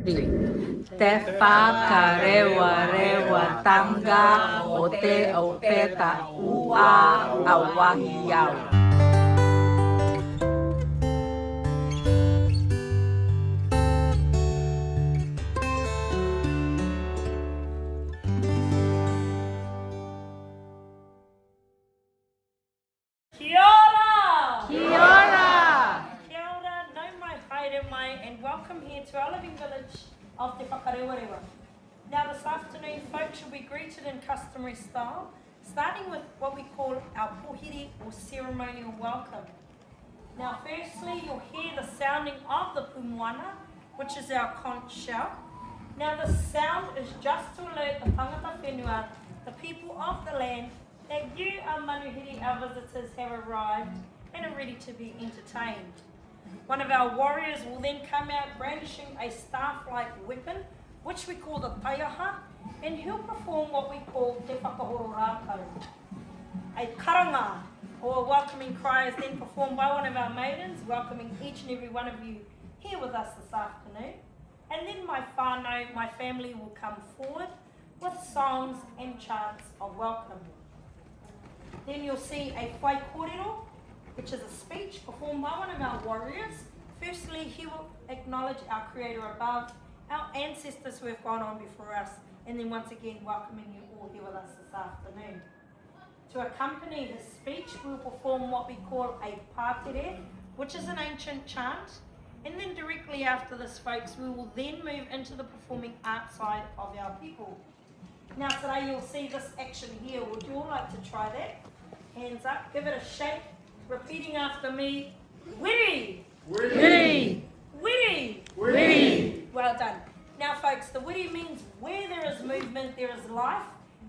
Te whakarewa tanga o te o peta ua a wahi au. Kia ora! Kia ora! Kia ora, nau mai, haere mai, and welcome here to our living village of Te Whakarewarewa. Now this afternoon, folks will be greeted in customary style, starting with what we call our pohiri or ceremonial welcome. Now firstly, you'll hear the sounding of the pumuana, which is our conch shell. Now the sound is just to alert the tangata whenua, the people of the land, that you, our manuhiri, our visitors, have arrived and are ready to be entertained. One of our warriors will then come out brandishing a staff-like weapon, which we call the taiaha, and he'll perform what we call te whakahoro rākau. A karanga, or a welcoming cry, is then performed by one of our maidens, welcoming each and every one of you here with us this afternoon. And then my whānau, my family, will come forward with songs and chants of welcome. Then you'll see a whai kōrero, which is a speech performed by one of our warriors. Firstly, he will acknowledge our Creator above, our ancestors who have gone on before us, and then once again welcoming you all here with us this afternoon. To accompany his speech, we will perform what we call a pātere, which is an ancient chant. And then directly after this, folks, we will then move into the performing art side of our people. Now today you'll see this action here. Would you all like to try that? Hands up, give it a shake, repeating after me. Wiri! Wiri! Wiri! Wiri! Well done. Now folks, the wiri means where there is movement, there is life,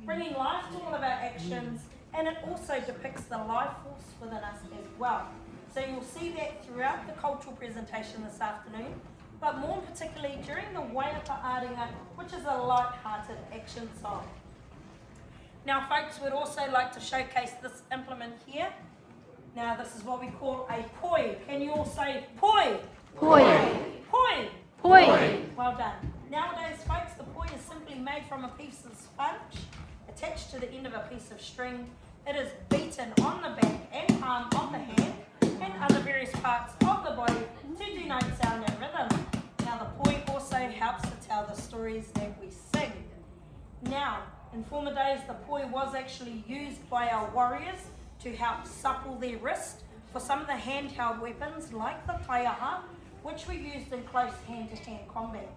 bringing life to all of our actions, and it also depicts the life force within us as well. So you'll see that throughout the cultural presentation this afternoon, but more particularly during the Waiata Aringa, which is a light-hearted action song. Now folks, we'd also like to showcase this implement here. Now this is what we call a poi. Can you all say poi? Poi! Poi! Poi! Well done. Nowadays folks, the poi is simply made from a piece of sponge attached to the end of a piece of string. It is beaten on the back and palm of the hand and other various parts of the body to denote sound and rhythm. Now the poi also helps to tell the stories that we sing. Now, in former days, the poi was actually used by our warriors to help supple their wrist for some of the handheld weapons like the taiaha, which we used in close hand-to-hand combat.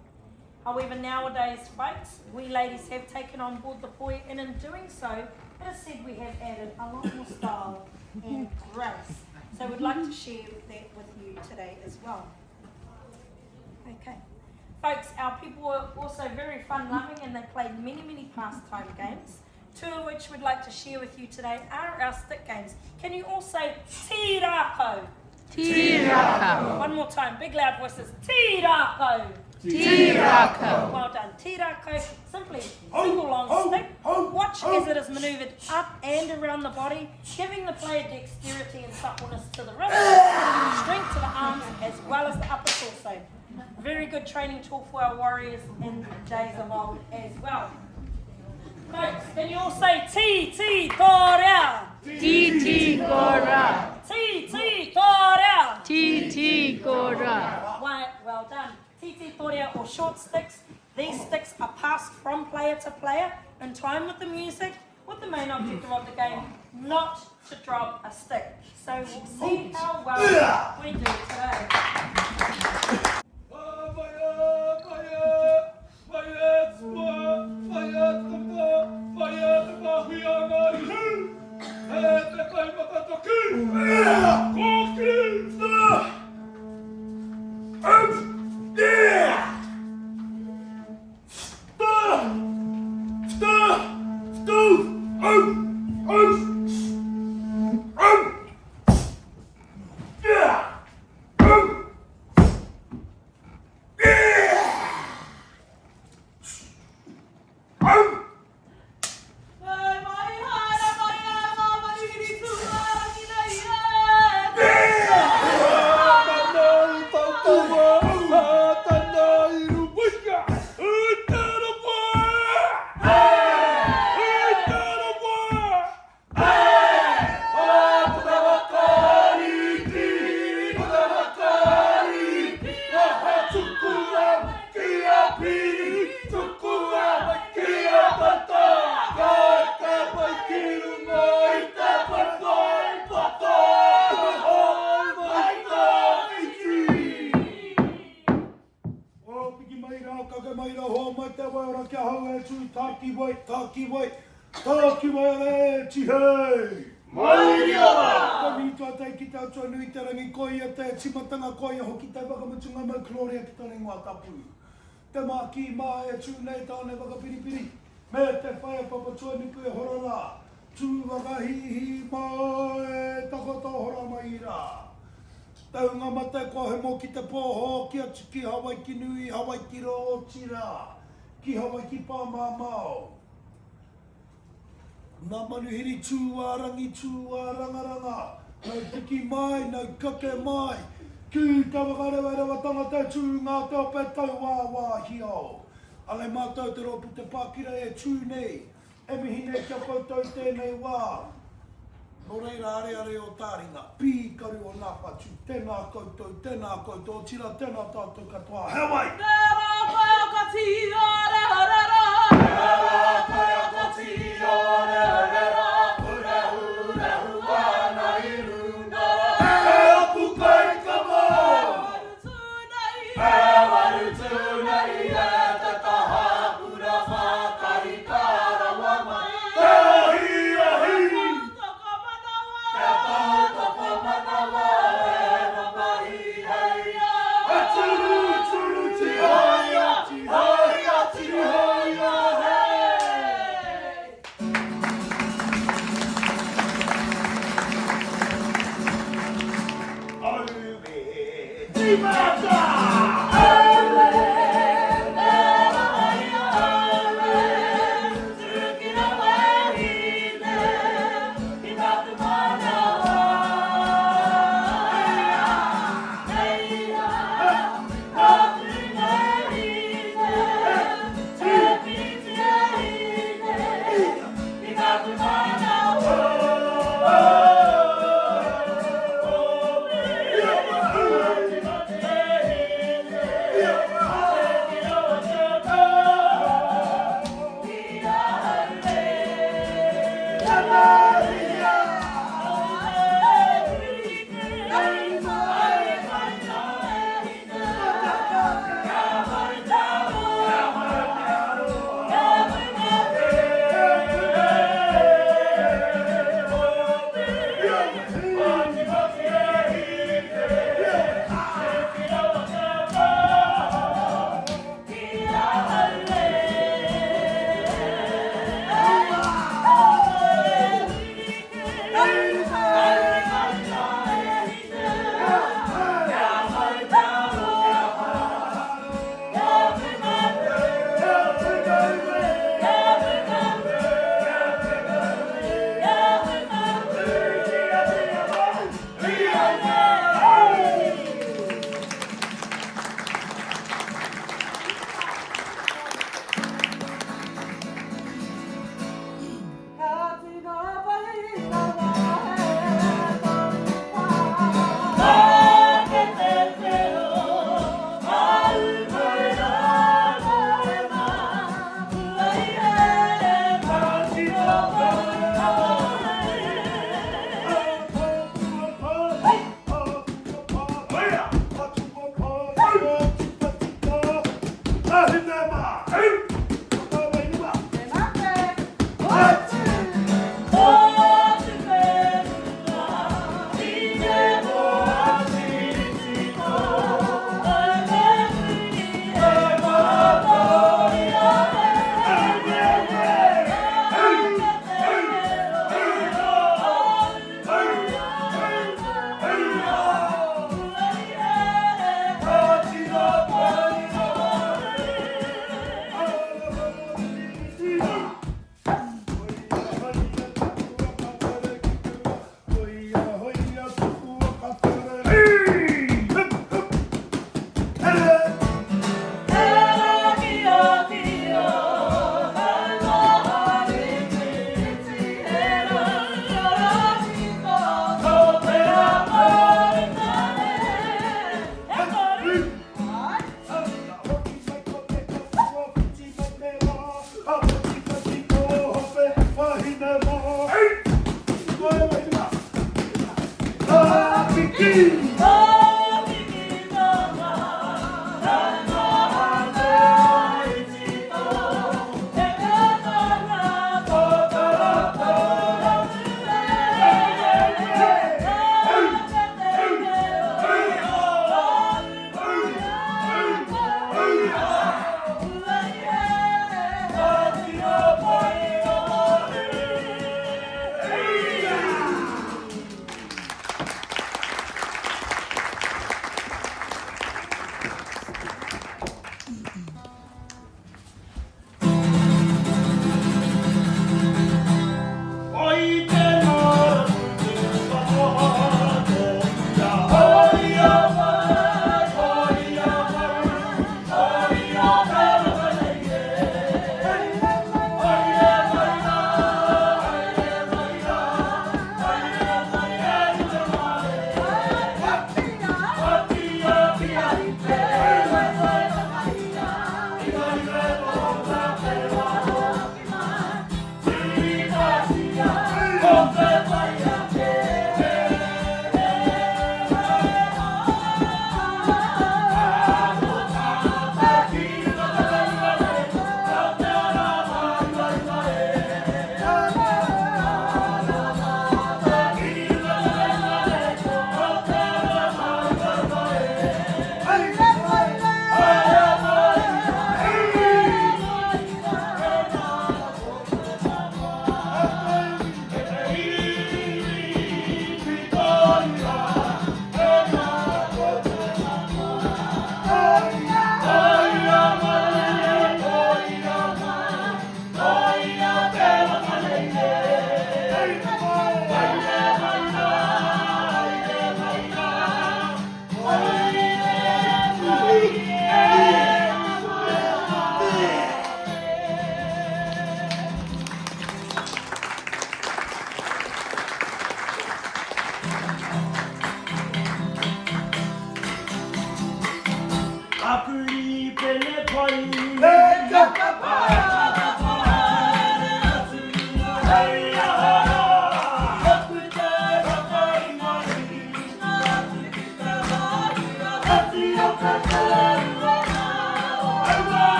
However, nowadays, folks, we ladies have taken on board the poi, and in doing so, it is said we have added a lot more style and grace. So we'd like to share that with you today as well. Okay. Folks, our people were also very fun-loving and they played many, many pastime games. Two of which we'd like to share with you today are our stick games. Can you all say tirako? Tirako! One more time, big loud voices. Tirako! Tirako! Well done. Tirako, simply single long stick. Watch as it is manoeuvred up and around the body, giving the player dexterity and suppleness to the wrist, strength to the arms, as well as the upper torso. Very good training tool for our warriors in days of old as well. Folks, can you all say ti torea? Ti kora! Ti torea! Ti kora! Well done. Ti torea or short sticks. These sticks are passed from player to player in time with the music, with the main objective of the game not to drop a stick. So we'll see how well we do today. Tāki mai tihei. Maori ora! Ka ni tua tai ki tau tua nui te rangi koia te timatanga koia hoki te whakamutunga mai kloria ki tane ngā tapu. Te maki mai e tū nei tāne whakapiripiri. Me te whaia papatua niku e horara. Tū wakahihi mai takoto hora mai rā. Taunga mate ko he mo ki te pōho ki atu ki Hawaii ki nui, Hawaii ki ro o tira. Ki Hawaii ki pāmāmao. Nā manuhiri tūārangi tūārangaranga. Nau tiki mai, nau kake mai. Ki te wakarewa tangata tū ngā te ope tau wā hiao. Ale mātou te ropu te pākira e tū nei. E mihi nei kia koutou tēnei wā. Nō reira are o tāringa. Pī karu o nā patu. Tēnā koutou, tira tēnā tātou katoa. Hewai! Tērā koe o ka tīore horera. Tērā koe o ka tīore horera. Ure hure huana I runa. E oku kai ka mō. E waru tūnei e te taha pura whakari kārawa mai. Te ahi. Te tautoko manawa e wakahi heia. E turu ti hoia, ti hoia hei. Aue, timata!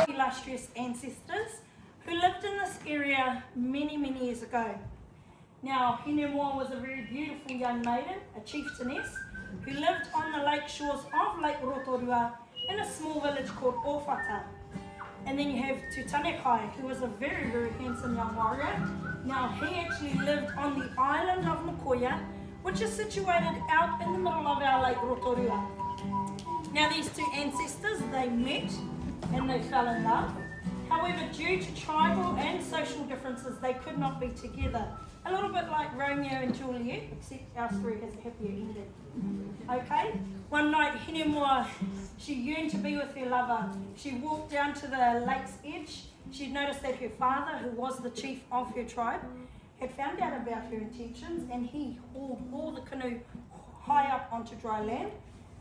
Illustrious ancestors who lived in this area many, many years ago. Now, Hinemoa was a very beautiful young maiden, a chieftainess, who lived on the lake shores of Lake Rotorua in a small village called Ōwhata. And then you have Tutanekai, who was a very, very handsome young warrior. Now, he actually lived on the island of Mokoia, which is situated out in the middle of our Lake Rotorua. Now, these two ancestors, they met and they fell in love. However, due to tribal and social differences, they could not be together. A little bit like Romeo and Juliet, except our story has a happier ending. Okay? One night, Hinemoa, she yearned to be with her lover. She walked down to the lake's edge. She noticed that her father, who was the chief of her tribe, had found out about her intentions, and he hauled all the canoe high up onto dry land,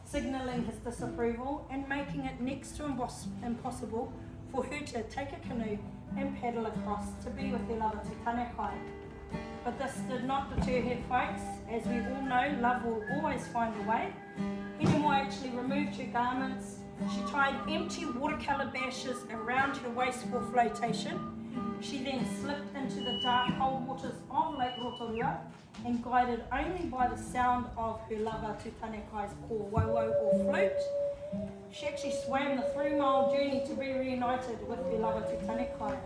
signalling his disapproval and making it next to impossible for her to take a canoe and paddle across to be with her lover Tutanekai. But this did not deter her, folks. As we all know, love will always find a way. Hinemoa actually removed her garments. She tied empty water calabashes around her waist for flotation. She then slipped into the dark, cold waters of Lake Rotorua, and guided only by the sound of her lover Tutanekai's kōwauau or flute, she actually swam the 3-mile journey to be reunited with her lover Tutanekai.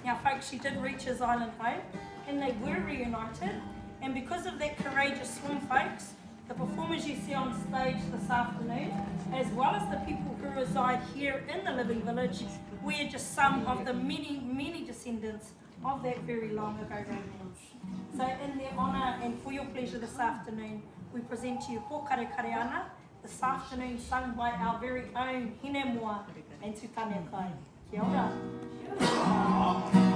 Now, folks, she did reach his island home, and they were reunited. And because of that courageous swim, folks, the performers you see on stage this afternoon, as well as the people who reside here in the Living Village, we are just some of the many, many descendants of that very long ago romance. So in their honour and for your pleasure this afternoon, we present to you Pokare Kareana, this afternoon sung by our very own Hinemoa and Tutanekai. Kia ora. Oh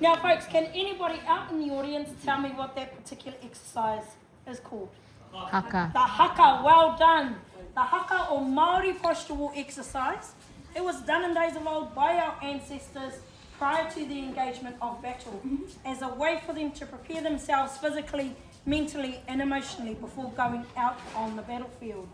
Now, folks, can anybody out in the audience tell me what that particular exercise is called? Haka. The haka, well done. The haka or Maori postural exercise. It was done in days of old by our ancestors prior to the engagement of battle as a way for them to prepare themselves physically, mentally and emotionally before going out on the battlefield.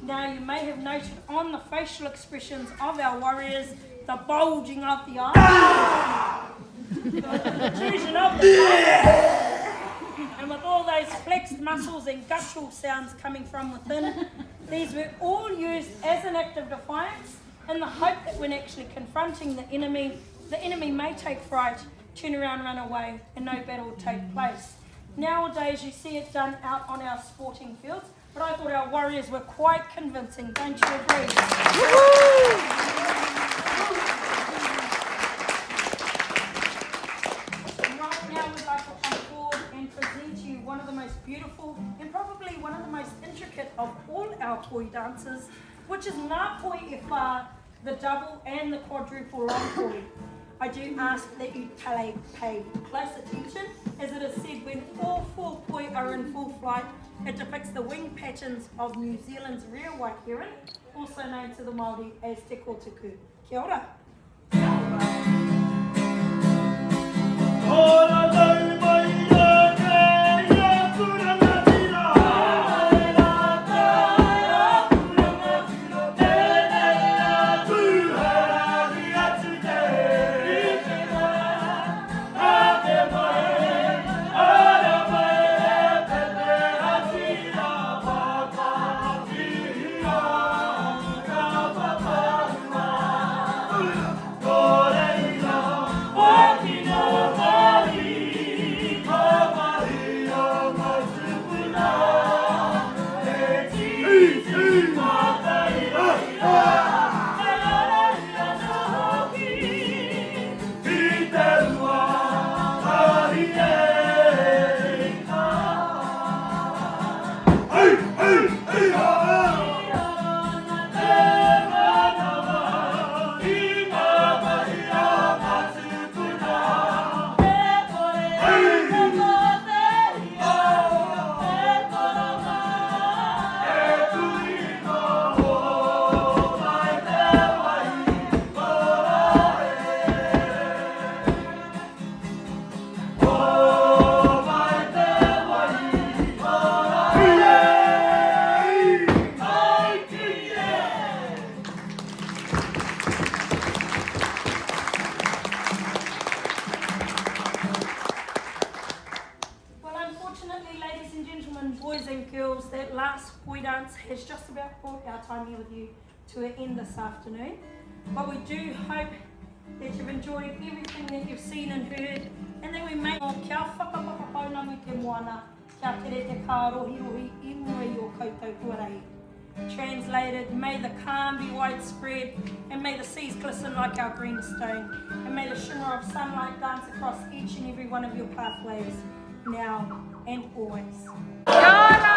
Now, you may have noted on the facial expressions of our warriors the bulging of the eyes, the protrusion of the tongue, and with all those flexed muscles and guttural sounds coming from within, these were all used as an act of defiance in the hope that when actually confronting the enemy may take fright, turn around, run away, and no battle will take place. Nowadays, you see it done out on our sporting fields, but I thought our warriors were quite convincing, don't you agree? Right now, we'd like to come forward and present to you one of the most beautiful and probably one of the most intricate of all our toi dances, which is Ngā Poi e Whā, the double and the quadruple long poi. I do ask that you pay close attention, as it is said when all four poi are in full flight, it depicts the wing patterns of New Zealand's rare white heron, also known to the Maori as te kotuku. Kia ora. Boys and girls, that last poi dance has just about brought our time here with you to an end this afternoon. But we do hope that you've enjoyed everything that you've seen and heard, and that we may kia whakapapapapaunamu te moana, kia tere te kārohirohi I mua I o koutou huarei. Translated, may the calm be widespread, and may the seas glisten like our greenstone, and may the shimmer of sunlight dance across each and every one of your pathways, now and always. Kia ora!